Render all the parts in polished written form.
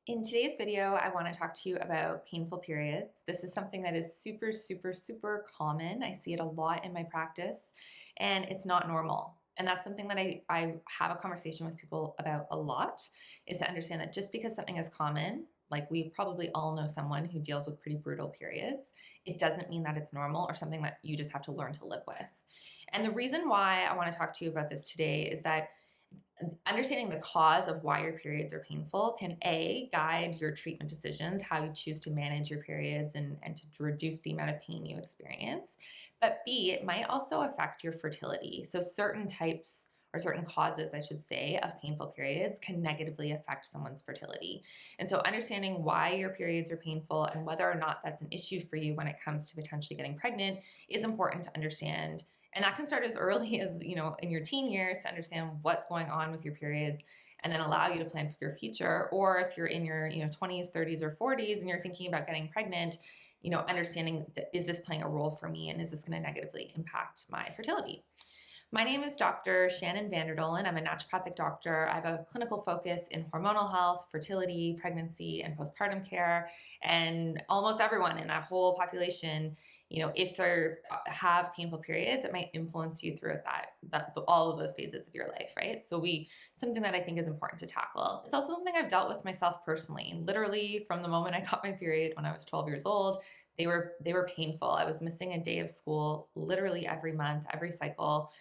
In today's video, I want to talk to you about painful periods. This is something that is super, super, super common. I see it a lot in my practice, and it's not normal. And that's something that I have a conversation with people about a lot, is to understand that just because something is common, like we probably all know someone who deals with pretty brutal periods, it doesn't mean that it's normal or something that you just have to learn to live with. And the reason why I want to talk to you about this today is that understanding the cause of why your periods are painful can guide your treatment decisions, how you choose to manage your periods and to reduce the amount of pain you experience. But B, it might also affect your fertility. So certain types or certain causes, I should say, of painful periods can negatively affect someone's fertility. And so understanding why your periods are painful and whether or not that's an issue for you when it comes to potentially getting pregnant is important to understand. And that can start as early as, in your teen years, to understand what's going on with your periods and then allow you to plan for your future. Or if you're in your, 20s, 30s, or 40s and you're thinking about getting pregnant, understanding, is this playing a role for me and is this going to negatively impact my fertility? My name is Dr. Shannon Vanderdolen. I'm a naturopathic doctor. I have a clinical focus in hormonal health, fertility, pregnancy, and postpartum care. And almost everyone in that whole population, if they have painful periods, it might influence you throughout all of those phases of your life, right? So something that I think is important to tackle. It's also something I've dealt with myself personally. Literally from the moment I got my period when I was 12 years old, they were painful. I was missing a day of school literally every month, every cycle.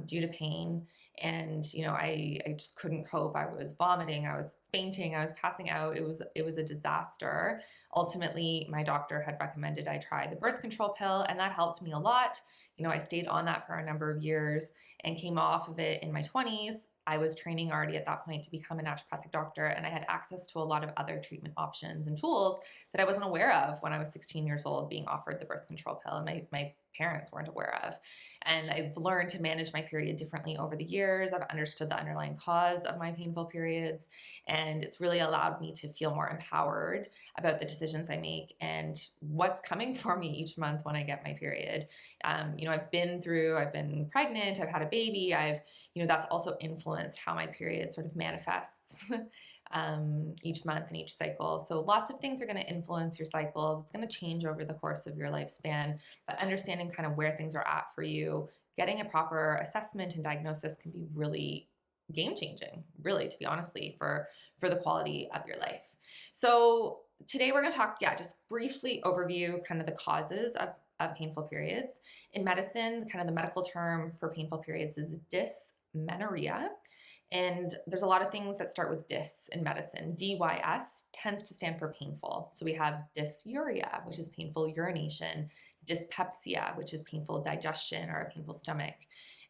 Due to pain. And, I just couldn't cope. I was vomiting, I was fainting, I was passing out. It was a disaster. Ultimately, my doctor had recommended I try the birth control pill, and that helped me a lot. I stayed on that for a number of years and came off of it in my 20s. I was training already at that point to become a naturopathic doctor, and I had access to a lot of other treatment options and tools that I wasn't aware of when I was 16 years old, being offered the birth control pill, and my parents weren't aware of. And I've learned to manage my period differently over the years. I've understood the underlying cause of my painful periods, and it's really allowed me to feel more empowered about the decisions I make and what's coming for me each month when I get my period. I've been pregnant, I've had a baby, that's also influenced how my period sort of manifests each month and each cycle. So lots of things are going to influence your cycles. It's going to change over the course of your lifespan, but understanding kind of where things are at for you, getting a proper assessment and diagnosis can be really game changing, really, to be honestly, for the quality of your life. So today we're going to talk, just briefly overview kind of the causes of painful periods. In medicine, kind of the medical term for painful periods is dysmenorrhea. And there's a lot of things that start with dys in medicine. DYS tends to stand for painful. So we have dysuria, which is painful urination, dyspepsia, which is painful digestion or a painful stomach.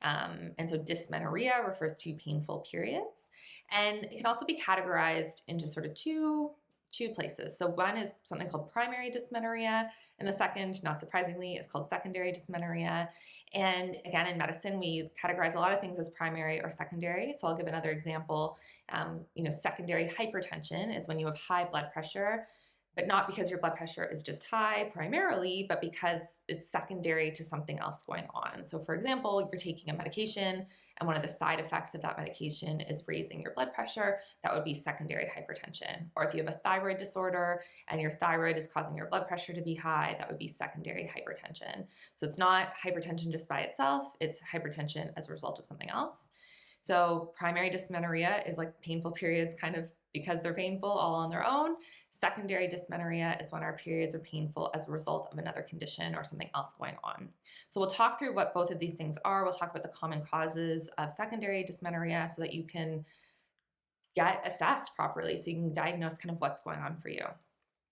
And so dysmenorrhea refers to painful periods. And it can also be categorized into sort of two places. So one is something called primary dysmenorrhea, and the second, not surprisingly, is called secondary dysmenorrhea. And again, in medicine, we categorize a lot of things as primary or secondary. So I'll give another example. Secondary hypertension is when you have high blood pressure, but not because your blood pressure is just high primarily, but because it's secondary to something else going on. So for example, you're taking a medication and one of the side effects of that medication is raising your blood pressure. That would be secondary hypertension. Or if you have a thyroid disorder and your thyroid is causing your blood pressure to be high, that would be secondary hypertension. So it's not hypertension just by itself, it's hypertension as a result of something else. So primary dysmenorrhea is like painful periods kind of because they're painful all on their own. Secondary dysmenorrhea is when our periods are painful as a result of another condition or something else going on. So we'll talk through what both of these things are. We'll talk about the common causes of secondary dysmenorrhea so that you can get assessed properly, so you can diagnose kind of what's going on for you.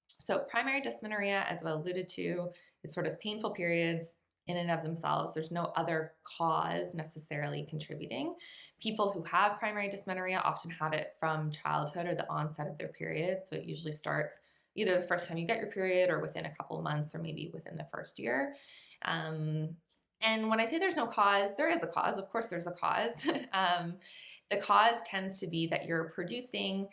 So primary dysmenorrhea, as I alluded to, is sort of painful periods in and of themselves. There's no other cause necessarily contributing. People who have primary dysmenorrhea often have it from childhood or the onset of their period. So it usually starts either the first time you get your period or within a couple of months or maybe within the first year. And when I say there's no cause, there is a cause. Of course, there's a cause. The cause tends to be that you're producing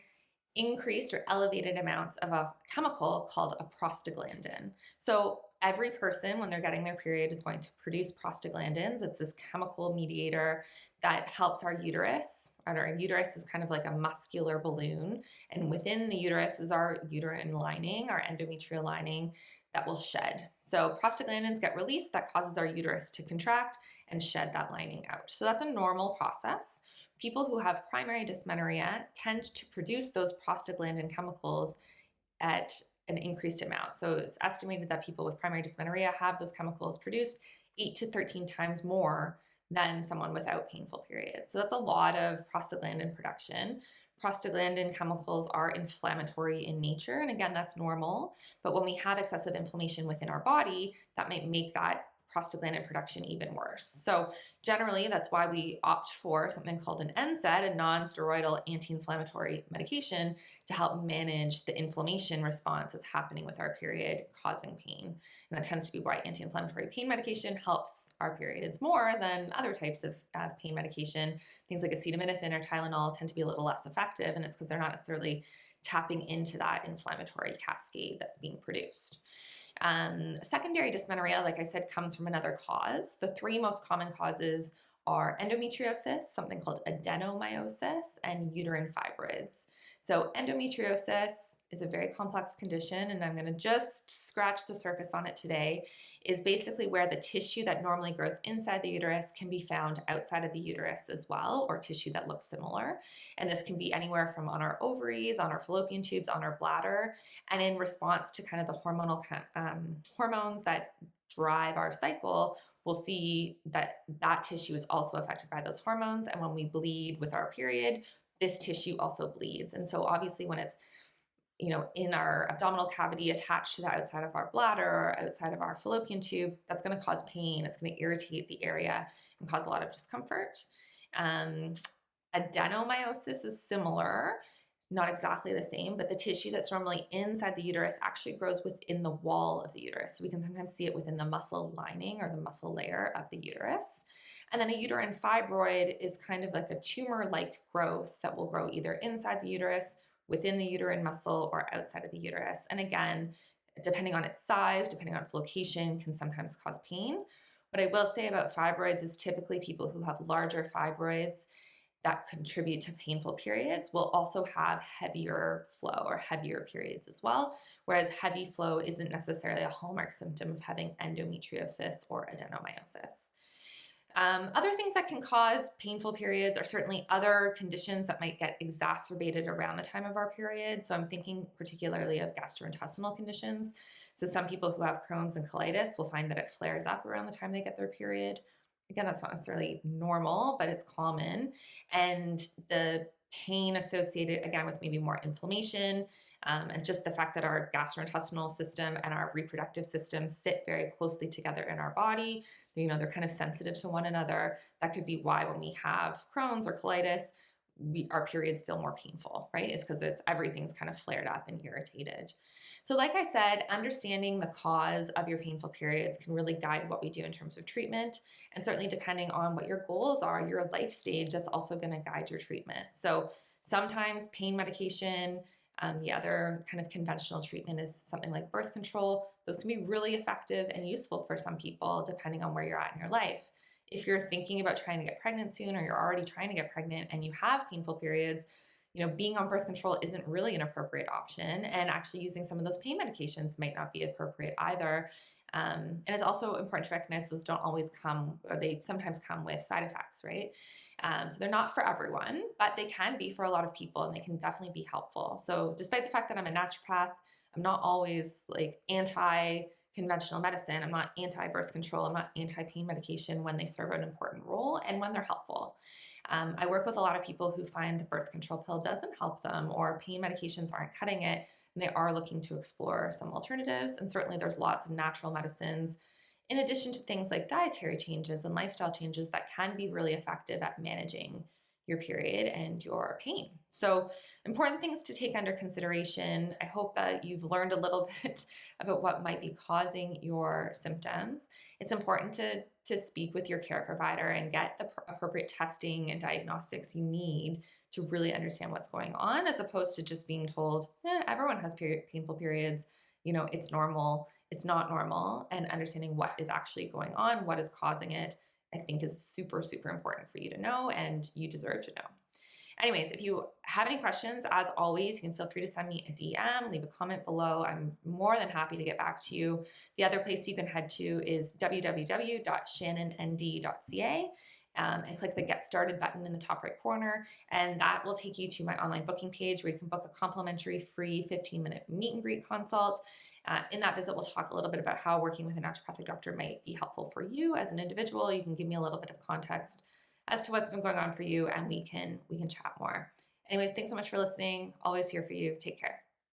increased or elevated amounts of a chemical called a prostaglandin. So every person, when they're getting their period, is going to produce prostaglandins. It's this chemical mediator that helps our uterus, our uterus is kind of like a muscular balloon, and within the uterus is our uterine lining, our endometrial lining that will shed. So prostaglandins get released, that causes our uterus to contract and shed that lining out. So that's a normal process. People who have primary dysmenorrhea tend to produce those prostaglandin chemicals at an increased amount. So it's estimated that people with primary dysmenorrhea have those chemicals produced 8 to 13 times more than someone without painful periods. So that's a lot of prostaglandin production. Prostaglandin chemicals are inflammatory in nature, and again, that's normal. But when we have excessive inflammation within our body, that might make that prostaglandin production even worse. So generally, that's why we opt for something called an NSAID, a non-steroidal anti-inflammatory medication, to help manage the inflammation response that's happening with our period, causing pain. And that tends to be why anti-inflammatory pain medication helps our periods more than other types of pain medication. Things like acetaminophen or Tylenol tend to be a little less effective, and it's because they're not necessarily tapping into that inflammatory cascade that's being produced. Secondary dysmenorrhea, like I said, comes from another cause. The three most common causes are endometriosis, something called adenomyosis, and uterine fibroids. So endometriosis is a very complex condition, and I'm going to just scratch the surface on it today, is basically where the tissue that normally grows inside the uterus can be found outside of the uterus as well, or tissue that looks similar. And this can be anywhere from on our ovaries, on our fallopian tubes, on our bladder, and in response to kind of the hormonal hormones that drive our cycle, we'll see that that tissue is also affected by those hormones. And when we bleed with our period, this tissue also bleeds. And so obviously when it's in our abdominal cavity attached to the outside of our bladder or outside of our fallopian tube, that's going to cause pain. It's going to irritate the area and cause a lot of discomfort. Adenomyosis is similar, not exactly the same, but the tissue that's normally inside the uterus actually grows within the wall of the uterus. So we can sometimes see it within the muscle lining or the muscle layer of the uterus. And then a uterine fibroid is kind of like a tumor-like growth that will grow either inside the uterus, within the uterine muscle, or outside of the uterus. And again, depending on its size, depending on its location, can sometimes cause pain. What I will say about fibroids is typically people who have larger fibroids that contribute to painful periods will also have heavier flow or heavier periods as well, whereas heavy flow isn't necessarily a hallmark symptom of having endometriosis or adenomyosis. Other things that can cause painful periods are certainly other conditions that might get exacerbated around the time of our period. So I'm thinking particularly of gastrointestinal conditions. So some people who have Crohn's and colitis will find that it flares up around the time they get their period. Again, that's not necessarily normal, but it's common. And the pain associated, again, with maybe more inflammation, and just the fact that our gastrointestinal system and our reproductive system sit very closely together in our body. They're kind of sensitive to one another. That could be why when we have Crohn's or colitis, our periods feel more painful, right? It's because everything's kind of flared up and irritated. So like I said, understanding the cause of your painful periods can really guide what we do in terms of treatment. And certainly depending on what your goals are, your life stage, that's also going to guide your treatment. So sometimes pain medication, the other kind of conventional treatment is something like birth control. Those can be really effective and useful for some people depending on where you're at in your life. If you're thinking about trying to get pregnant soon, or you're already trying to get pregnant and you have painful periods, being on birth control isn't really an appropriate option, and actually using some of those pain medications might not be appropriate either. And it's also important to recognize those don't always come, or they sometimes come with side effects, right? So they're not for everyone, but they can be for a lot of people, and they can definitely be helpful. So despite the fact that I'm a naturopath, I'm not always like anti-conventional medicine. I'm not anti-birth control. I'm not anti-pain medication when they serve an important role and when they're helpful. I work with a lot of people who find the birth control pill doesn't help them, or pain medications aren't cutting it, and they are looking to explore some alternatives. And certainly there's lots of natural medicines, in addition to things like dietary changes and lifestyle changes, that can be really effective at managing your period and your pain. So important things to take under consideration. I hope that you've learned a little bit about what might be causing your symptoms. It's important to speak with your care provider and get the appropriate testing and diagnostics you need to really understand what's going on, as opposed to just being told, everyone has painful periods, it's normal. It's not normal. And understanding what is actually going on, what is causing it, I think is super, super important for you to know, and you deserve to know. Anyways, if you have any questions, as always, you can feel free to send me a DM, leave a comment below. I'm more than happy to get back to you. The other place you can head to is www.shannonnd.ca. And click the Get Started button in the top right corner, and that will take you to my online booking page where you can book a complimentary free 15-minute meet and greet consult. In that visit, we'll talk a little bit about how working with a naturopathic doctor might be helpful for you as an individual. You can give me a little bit of context as to what's been going on for you, and we can chat more. Anyways, thanks so much for listening. Always here for you. Take care.